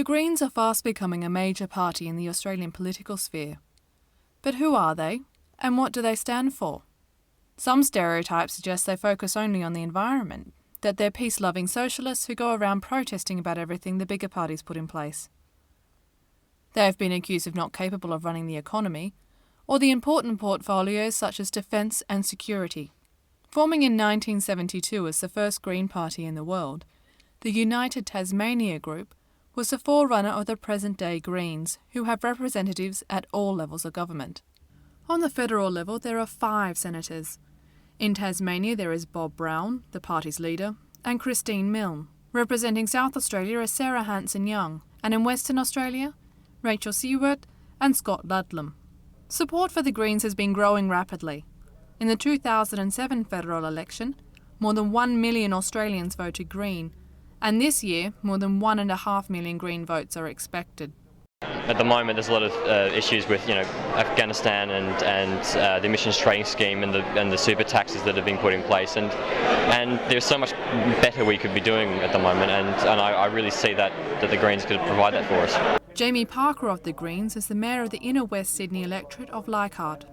The Greens are fast becoming a major party in the Australian political sphere. But who are they, and what do they stand for? Some stereotypes suggest they focus only on the environment, that they're peace-loving socialists who go around protesting about everything the bigger parties put in place. They have been accused of not capable of running the economy, or the important portfolios such as defence and security. Forming in 1972 as the first Green Party in the world, the United Tasmania Group was the forerunner of the present-day Greens, who have representatives at all levels of government. On the federal level, there are 5 senators. In Tasmania, there is Bob Brown, the party's leader, and Christine Milne. Representing South Australia is Sarah Hanson-Young, and in Western Australia, Rachel Siewert and Scott Ludlam. Support for the Greens has been growing rapidly. In the 2007 federal election, more than 1 million Australians voted Green, and this year, more than 1.5 million Green votes are expected. At the moment, there's a lot of issues with, Afghanistan and the emissions trading scheme and the super taxes that have been put in place, and there's so much better we could be doing at the moment, and I really see that the Greens could provide that for us. Jamie Parker of the Greens is the mayor of the inner West Sydney electorate of Leichhardt.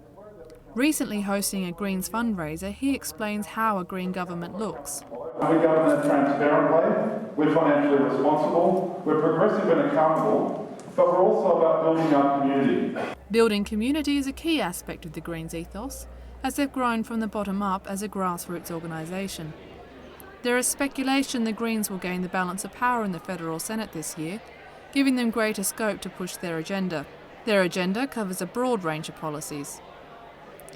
Recently hosting a Greens fundraiser, he explains how a Green government looks. We govern in a transparent way, we're financially responsible, we're progressive and accountable, but we're also about building our community. Building community is a key aspect of the Greens ethos, as they've grown from the bottom up as a grassroots organisation. There is speculation the Greens will gain the balance of power in the federal Senate this year, giving them greater scope to push their agenda. Their agenda covers a broad range of policies.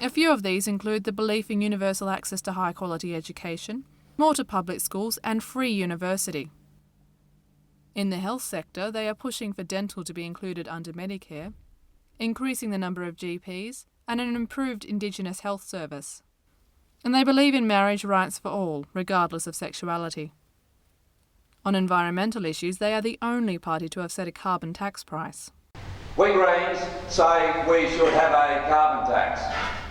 A few of these include the belief in universal access to high-quality education, more to public schools and free university. In the health sector, they are pushing for dental to be included under Medicare, increasing the number of GPs, and an improved Indigenous health service. And they believe in marriage rights for all, regardless of sexuality. On environmental issues, they are the only party to have set a carbon tax price. We Greens say we should have a carbon tax.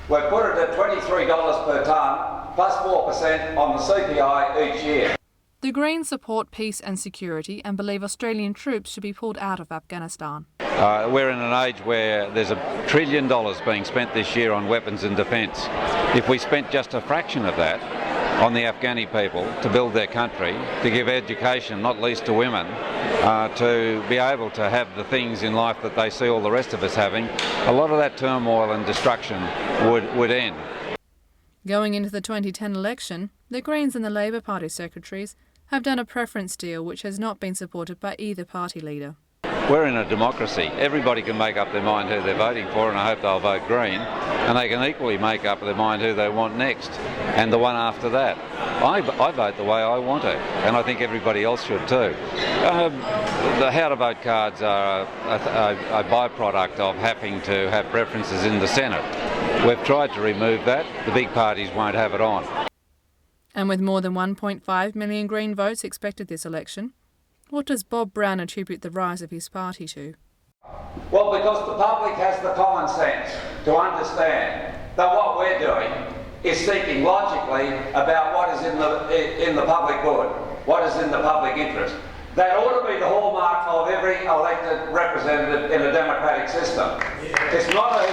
We've put it at $23 per tonne, plus 4% on the CPI each year. The Greens support peace and security and believe Australian troops should be pulled out of Afghanistan. We're in an age where there's $1 trillion being spent this year on weapons and defence. If we spent just a fraction of that on the Afghani people to build their country, to give education, not least to women, to be able to have the things in life that they see all the rest of us having, a lot of that turmoil and destruction would end. Going into the 2010 election, the Greens and the Labor Party secretaries have done a preference deal which has not been supported by either party leader. We're in a democracy. Everybody can make up their mind who they're voting for, and I hope they'll vote Green, and they can equally make up their mind who they want next and the one after that. I vote the way I want to, and I think everybody else should too. The how to vote cards are a byproduct of having to have preferences in the Senate. We've tried to remove that. The big parties won't have it on. And with more than 1.5 million Green votes expected this election, what does Bob Brown attribute the rise of his party to? Well, because the public has the common sense to understand that what we're doing is thinking logically about what is in the public good, what is in the public interest. That ought to be the hallmark of every elected representative in a democratic system. It's not a